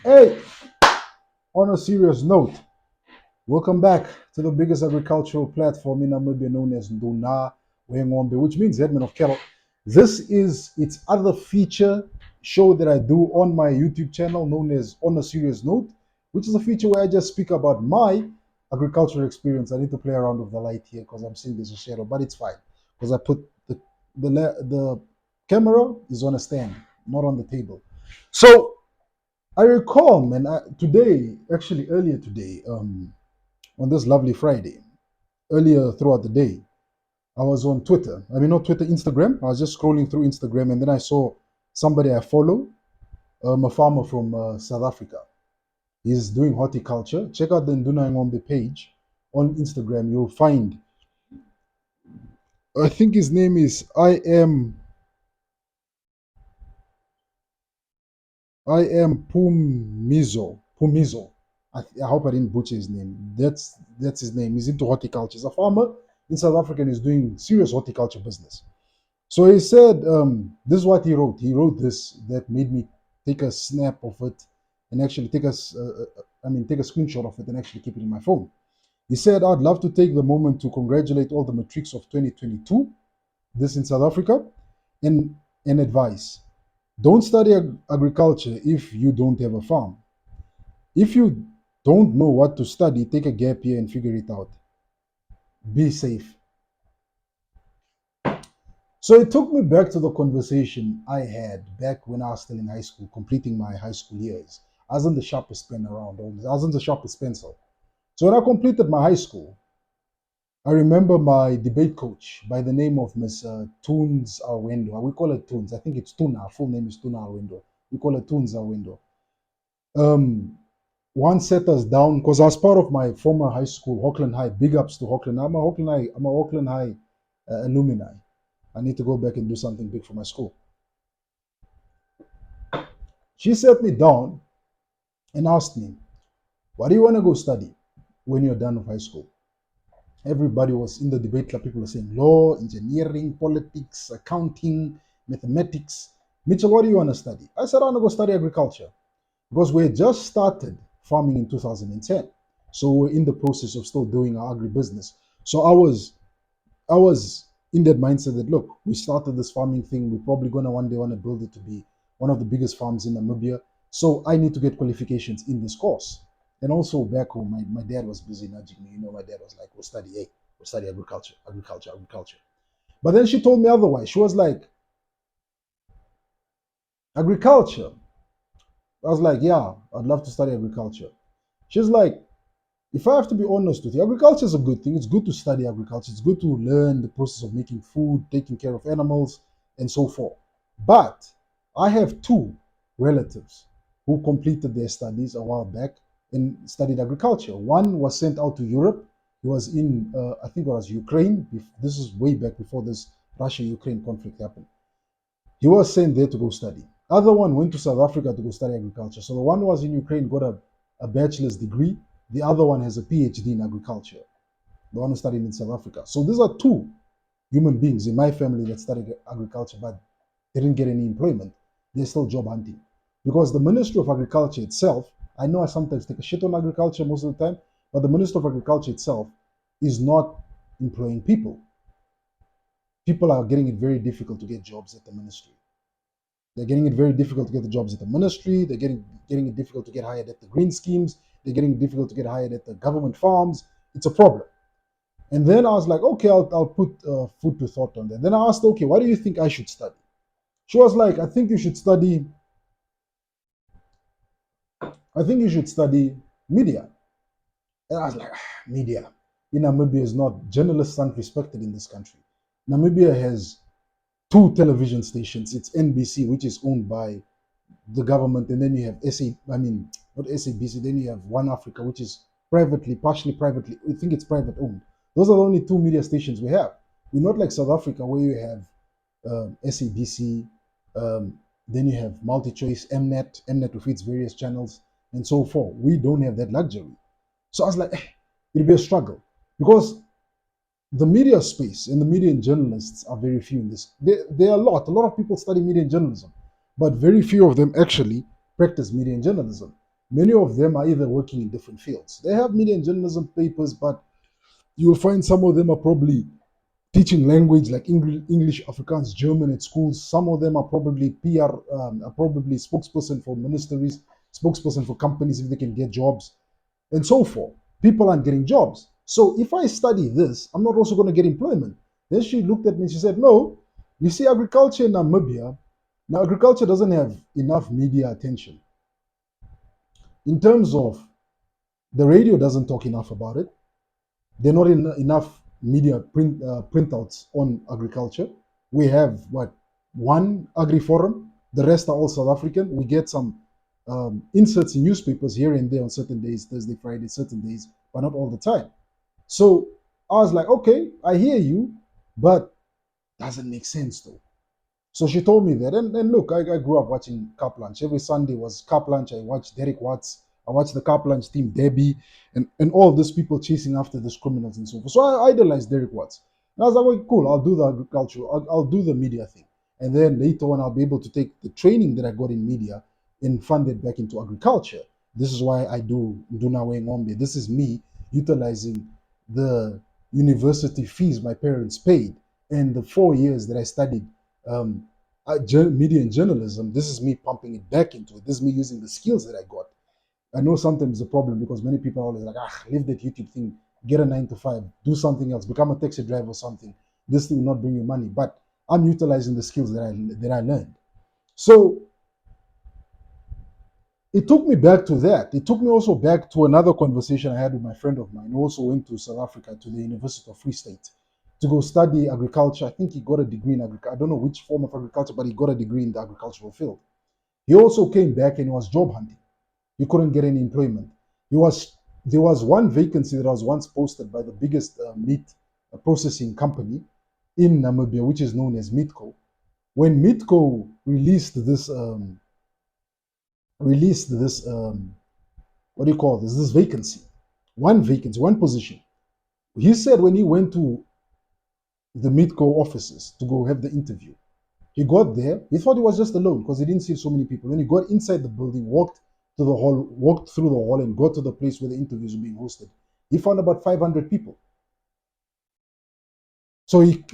Hey, on a serious note, welcome back to the biggest agricultural platform in Namibia known as Nduna Wengombe, which means headman of cattle. This is its other feature show that I do on my YouTube channel known as On a Serious Note, which is a feature where I just speak about my agricultural experience. I need to play around with the light here because I'm seeing there's a shadow, but it's fine because I put the camera is on a stand, not on the table. So I recall, man, today, actually earlier today, on this lovely Friday, earlier throughout the day, I was on Twitter. I mean, not Twitter, Instagram. I was just scrolling through Instagram and then I saw somebody I follow, a farmer from South Africa. He's doing horticulture. Check out the Nduna Ngombe page on Instagram. You'll find, I think his name is I am Pumizo. I hope I didn't butcher his name. That's his name. He's into horticulture. He's a farmer in South Africa and he's doing serious horticulture business. So he said, this is what he wrote. He wrote this that made me take a snap of it and actually take a screenshot of it and actually keep it in my phone. He said, I'd love to take the moment to congratulate all the matrics of 2022, this in South Africa, and advice. Don't study agriculture if you don't have a farm. If you don't know what to study, take a gap year and figure it out. Be safe. So it took me back to the conversation I had back when I was still in high school, completing my high school years. I wasn't the sharpest pen around, I wasn't the sharpest pencil. So when I completed my high school, I remember my debate coach by the name of Miss Toons Alwendo. We call her Toons. I think it's Tuna. Her full name is Tuna Alwendo. We call her Toons Alwendo. Um, One set us down because I was part of my former high school, Auckland High. Big ups to Auckland. I'm a Auckland High alumni. I need to go back and do something big for my school. She sat me down and asked me, "What do you want to go study when you're done with high school?" Everybody was in the debate club. People were saying law, engineering, politics, accounting, mathematics. Mitchell, what do you want to study? I said, I want to go study agriculture because we had just started farming in 2010. So we're in the process of still doing our agribusiness. So I was in that mindset that look, we started this farming thing. We're probably gonna one day want to build it to be one of the biggest farms in Namibia. So I need to get qualifications in this course. And also back home, my dad was busy nudging me. My dad was like, we'll study agriculture, agriculture, agriculture. But then she told me otherwise. She was like, agriculture. I was like, yeah, I'd love to study agriculture. She's like, if I have to be honest with you, agriculture is a good thing. It's good to study agriculture. It's good to learn the process of making food, taking care of animals, and so forth. But I have two relatives who completed their studies a while back and studied agriculture. One was sent out to Europe. He was in, I think it was Ukraine. This is way back before this Russia-Ukraine conflict happened. He was sent there to go study. Other one went to South Africa to go study agriculture. So the one who was in Ukraine got a bachelor's degree. The other one has a PhD in agriculture. The one who studied in South Africa. So these are two human beings in my family that studied agriculture, but they didn't get any employment. They're still job hunting. Because the Ministry of Agriculture itself, I know I sometimes take a shit on agriculture most of the time, but the Ministry of Agriculture itself is not employing people. People are getting it very difficult to get jobs at the ministry. They're getting it very difficult to get the jobs at the ministry. They're getting it difficult to get hired at the green schemes. They're getting it difficult to get hired at the government farms. It's a problem. And then I was like, okay, I'll put food to thought on that. Then I asked, okay, what do you think I should study? She was like, I think you should study media. And I was like, media. In Namibia is not, journalists aren't respected in this country. Namibia has two television stations. It's NBC, which is owned by the government, and then you have not SABC, then you have One Africa, which is partially privately, I think it's private owned. Those are the only two media stations we have. We're not like South Africa where you have SABC, then you have MultiChoice, Mnet with its various channels, and so forth. We don't have that luxury. So I was like, it'll be a struggle because the media space and the media and journalists are very few in this. There are a lot of people study media and journalism, but very few of them actually practice media and journalism. many of them are either working in different fields. They have media and journalism papers, but you'll find some of them are probably teaching language like English, Afrikaans, German at schools. Some of them are probably PR, are probably spokesperson for ministries, spokesperson for companies if they can get jobs, and so forth. People aren't getting jobs. So if I study this, I'm not also going to get employment. Then she looked at me and she said, no, you see, agriculture in Namibia, now agriculture doesn't have enough media attention. In terms of the radio doesn't talk enough about it. There are not enough media printouts on agriculture. We have what, one agri forum. The rest are all South African. We get some inserts in newspapers here and there on certain days, Thursday, Friday, certain days, but not all the time. So I was like, okay, I hear you, but doesn't make sense though. So she told me that. And look, I grew up watching Cup Lunch. Every Sunday was Cup Lunch. I watched Derek Watts. I watched the Cup Lunch team, Debbie, and all these people chasing after these criminals and so forth. So I idolized Derek Watts. And I was like, well, cool, I'll do the agriculture, I'll do the media thing. And then later on, I'll be able to take the training that I got in media and fund it back into agriculture. This is why I do Nduna Ngombe. This is me utilizing the university fees my parents paid and the 4 years that I studied um, media and journalism. This is me pumping it back into it. This is me using the skills that I got. I know sometimes it's a problem because many people are always like, leave that YouTube thing, get a 9 to 5, do something else, become a taxi driver or something. This thing will not bring you money. But I'm utilizing the skills that I learned. So it took me back to that. It took me also back to another conversation I had with my friend of mine who also went to South Africa, to the University of Free State, to go study agriculture. I think he got a degree in agriculture. I don't know which form of agriculture, but he got a degree in the agricultural field. He also came back and he was job hunting. He couldn't get any employment. There was one vacancy that was once posted by the biggest meat processing company in Namibia, which is known as Meatco. When Meatco released this what do you call this vacancy, one position. He said when he went to the Meatco offices to go have the interview, he got there, he thought he was just alone because he didn't see so many people. When he got inside the building, walked through the hall and got to the place where the interviews were being hosted, he found about 500 people. So he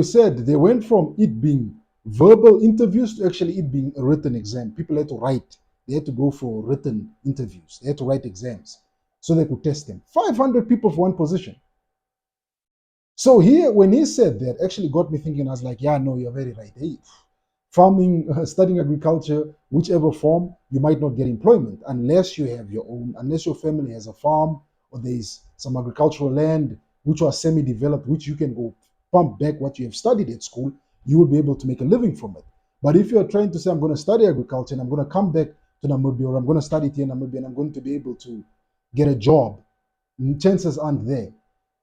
said they went from it being verbal interviews to actually it being a written exam. People had to write. They had to go for written interviews. They had to write exams so they could test them. 500 people for one position. So here, when he said that, actually got me thinking. I was like, yeah, no, you're very right. Hey, farming, studying agriculture, whichever form, you might not get employment unless you have your own, unless your family has a farm or there's some agricultural land which are semi-developed, which you can go pump back what you have studied at school, you will be able to make a living from it. But if you're trying to say, I'm going to study agriculture and I'm going to come back to Namibia, or I'm going to study it here in Namibia and I'm going to be able to get a job, chances aren't there.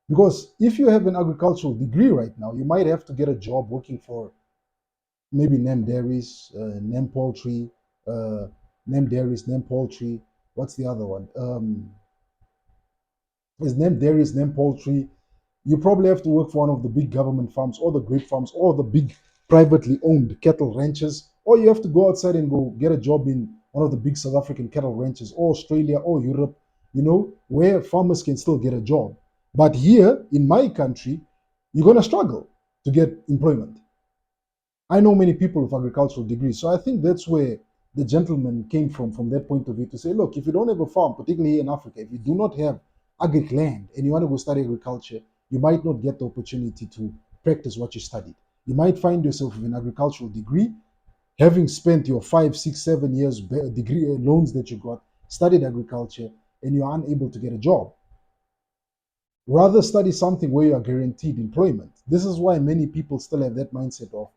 Because if you have an agricultural degree right now, you might have to get a job working for maybe Nem Dairies, Nem Poultry, Nem Dairies, Nem Poultry. What's the other one? Is Nem Dairies, Nem Poultry. You probably have to work for one of the big government farms or the grape farms or the big privately owned cattle ranches, or you have to go outside and go get a job in one of the big South African cattle ranches or Australia or Europe, where farmers can still get a job. But here in my country, you're going to struggle to get employment. I know many people with agricultural degrees. So I think that's where the gentleman came from that point of view, to say, look, if you don't have a farm, particularly here in Africa, if you do not have agric land and you want to go study agriculture, you might not get the opportunity to practice what you studied. You might find yourself with an agricultural degree, having spent your 5, 6, 7 years degree loans that you got, studied agriculture, and you're unable to get a job. Rather study something where you are guaranteed employment. This is why many people still have that mindset of,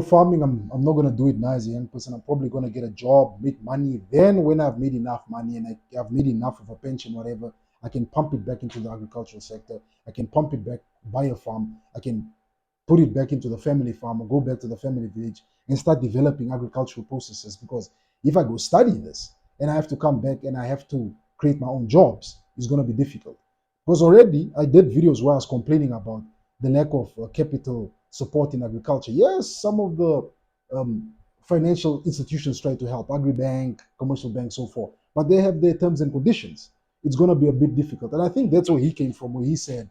farming, I'm not going to do it now as a young person. I'm probably going to get a job, make money. Then when I've made enough money and I've made enough of a pension, whatever, I can pump it back into the agricultural sector. I can pump it back, buy a farm. I can put it back into the family farm or go back to the family village and start developing agricultural processes. Because if I go study this and I have to come back and I have to create my own jobs, it's going to be difficult. Because already I did videos where I was complaining about the lack of capital support in agriculture. Yes, some of the financial institutions try to help, agri-bank, commercial bank, so forth. But they have their terms and conditions. It's going to be a bit difficult. And I think that's where he came from, where he said,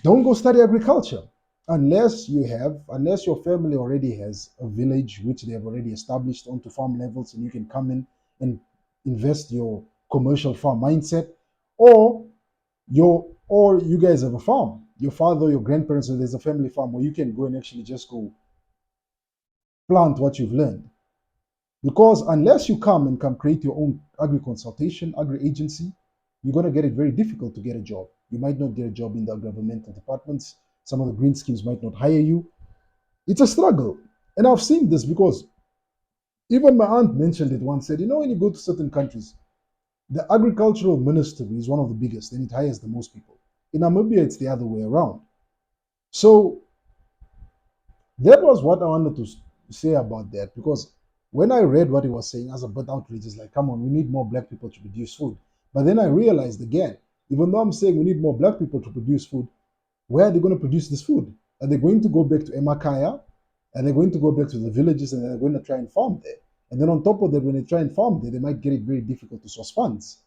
don't go study agriculture unless your family already has a village which they have already established onto farm levels, and you can come in and invest your commercial farm mindset, or or you guys have a farm, your father or your grandparents, or there's a family farm where you can go and actually just go plant what you've learned. Because unless you come create your own agri consultation, agri agency, you're going to get it very difficult to get a job. You might not get a job in the governmental departments. Some of the green schemes might not hire you. It's a struggle. And I've seen this because even my aunt mentioned it once, said, when you go to certain countries, the agricultural ministry is one of the biggest and it hires the most people. In Namibia, it's the other way around. So that was what I wanted to say about that, because when I read what he was saying, I was a bit outrageous, like, come on, we need more black people to produce food. But then I realized again, even though I'm saying we need more black people to produce food, where are they going to produce this food? Are they going to go back to Emakaya? Are they going to go back to the villages and they're going to try and farm there? And then on top of that, when they try and farm there, they might get it very difficult to source funds.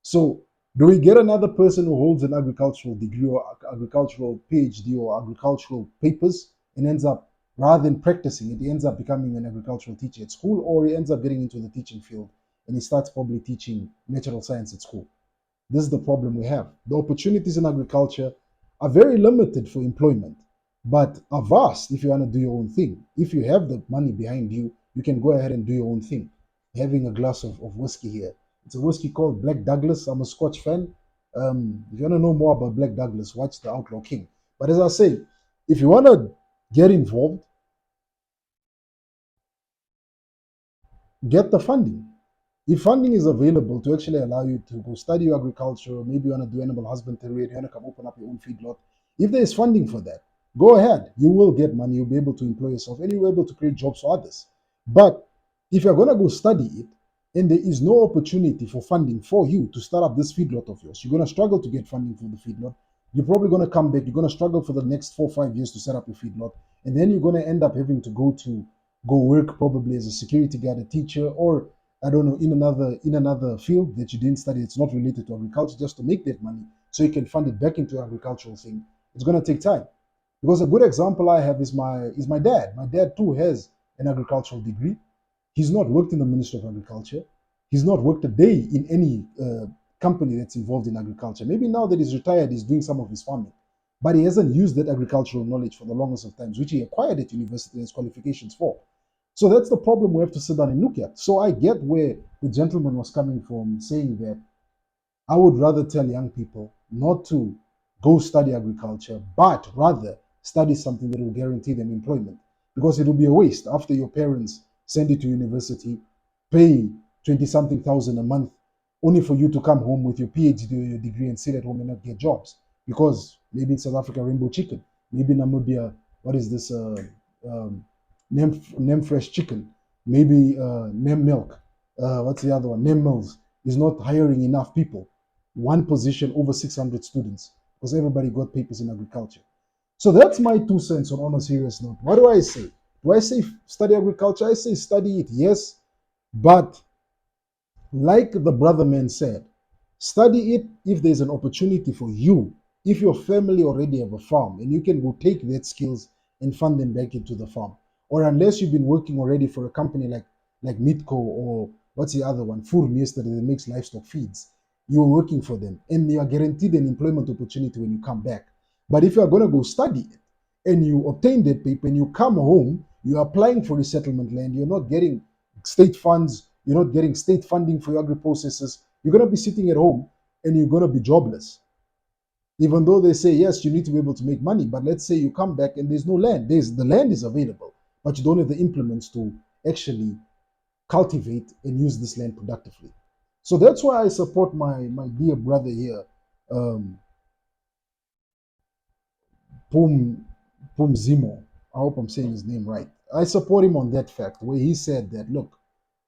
So do we get another person who holds an agricultural degree or agricultural PhD or agricultural papers and ends up, rather than practicing it, he ends up becoming an agricultural teacher at school, or he ends up getting into the teaching field and he starts probably teaching natural science at school? This is the problem we have. The opportunities in agriculture are very limited for employment, but are vast if you want to do your own thing. If you have the money behind you, you can go ahead and do your own thing. Having a glass of whiskey here. It's a whiskey called Black Douglas. I'm a Scotch fan. If you want to know more about Black Douglas, watch The Outlaw King. But as I say, if you want to get involved, get the funding. If funding is available to actually allow you to go study agriculture, maybe you want to do animal husbandry, you want to come open up your own feedlot, if there is funding for that, go ahead. You will get money, you'll be able to employ yourself, and you'll be able to create jobs for others. But if you're going to go study it, and there is no opportunity for funding for you to start up this feedlot of yours, you're going to struggle to get funding for the feedlot. You're probably going to come back, you're going to struggle for the next 4 or 5 years to set up your feedlot, and then you're going to end up having to go work probably as a security guard, a teacher, or I don't know, in another field that you didn't study. It's not related to agriculture, just to make that money so you can fund it back into agricultural thing. It's going to take time. Because a good example I have is my dad. My dad too has an agricultural degree. He's not worked in the Ministry of Agriculture. He's not worked a day in any company that's involved in agriculture. Maybe now that he's retired, he's doing some of his farming. But he hasn't used that agricultural knowledge for the longest of times, which he acquired at university and his qualifications for. So that's the problem we have to sit down and look at. So I get where the gentleman was coming from, saying that I would rather tell young people not to go study agriculture, but rather study something that will guarantee them employment. Because it will be a waste after your parents send you to university, pay 20 something thousand a month, only for you to come home with your PhD or your degree and sit at home and not get jobs. Because maybe in South Africa, rainbow chicken. Maybe in Namibia, what is this? Nem fresh chicken, maybe Nem milk. What's the other one? Nem mills is not hiring enough people. One position over 600 students because everybody got papers in agriculture. So that's my 2 cents on a serious note. What do I say? Do I say study agriculture? I say study it, yes, but like the brother man said, study it if there's an opportunity for you. If your family already have a farm and you can go take that skills and fund them back into the farm, or unless you've been working already for a company like Mitco or what's the other one, Furm yesterday that makes livestock feeds, you're working for them and you are guaranteed an employment opportunity when you come back. But if you are going to go study it and you obtain that paper and you come home, you're applying for resettlement land, you're not getting state funds, you're not getting state funding for your agri processes, you're going to be sitting at home and you're going to be jobless. Even though they say, yes, you need to be able to make money, but let's say you come back and there's no land. The land is available, but you don't have the implements to actually cultivate and use this land productively. So that's why I support my dear brother here, Pum Zimo. I hope I'm saying his name right. I support him on that fact where he said that, look,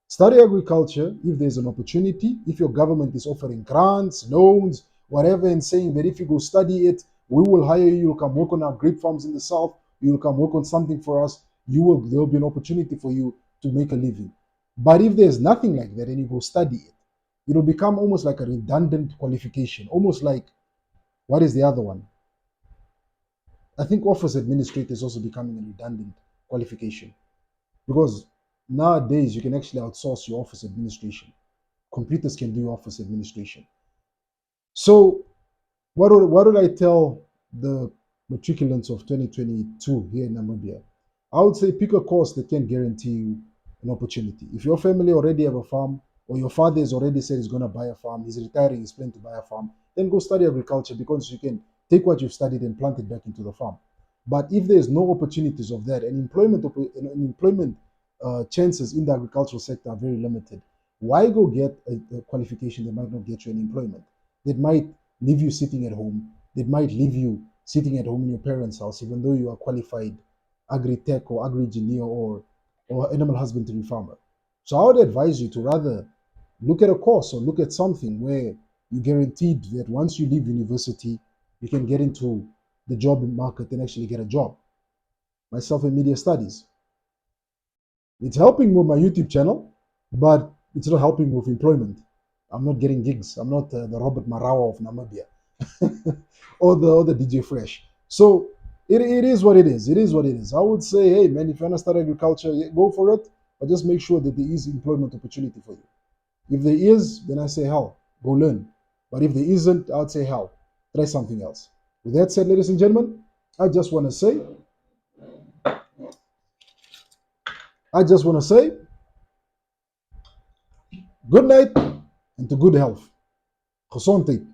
study agriculture if there's an opportunity, if your government is offering grants, loans, whatever, and saying that if you go study it, we will hire you, you'll come work on our grape farms in the south, you'll come work on something for us, there will be an opportunity for you to make a living. But if there's nothing like that and you go study it, it'll become almost like a redundant qualification, almost like, what is the other one? I think office administrator is also becoming a redundant qualification, because nowadays you can actually outsource your office administration. Computers can do office administration. So what would I tell the matriculants of 2022 here in Namibia? I would say pick a course that can guarantee you an opportunity. If your family already have a farm, or your father has already said he's going to buy a farm, he's retiring, he's planning to buy a farm, then go study agriculture, because you can take what you've studied and plant it back into the farm. But if there's no opportunities of that, and employment chances in the agricultural sector are very limited, why go get a qualification that might not get you an employment, that might leave you sitting at home, that might leave you sitting at home in your parents' house, even though you are qualified agri-tech or agri-engineer or animal husbandry farmer? So I would advise you to rather look at a course or look at something where you guaranteed that once you leave university, you can get into the job market and actually get a job. Myself in media studies. It's helping with my YouTube channel, but it's not helping with employment. I'm not getting gigs. I'm not the Robert Marawa of Namibia or the DJ Fresh. So it is what it is. It is what it is. I would say, hey man, if you want to start agriculture, go for it, but just make sure that there is employment opportunity for you. If there is, then I say hell, go learn. But if there isn't, I would say hell, try something else. With that said, ladies and gentlemen, I just want to say, I just want to say, good night and to good health. Gezondheid.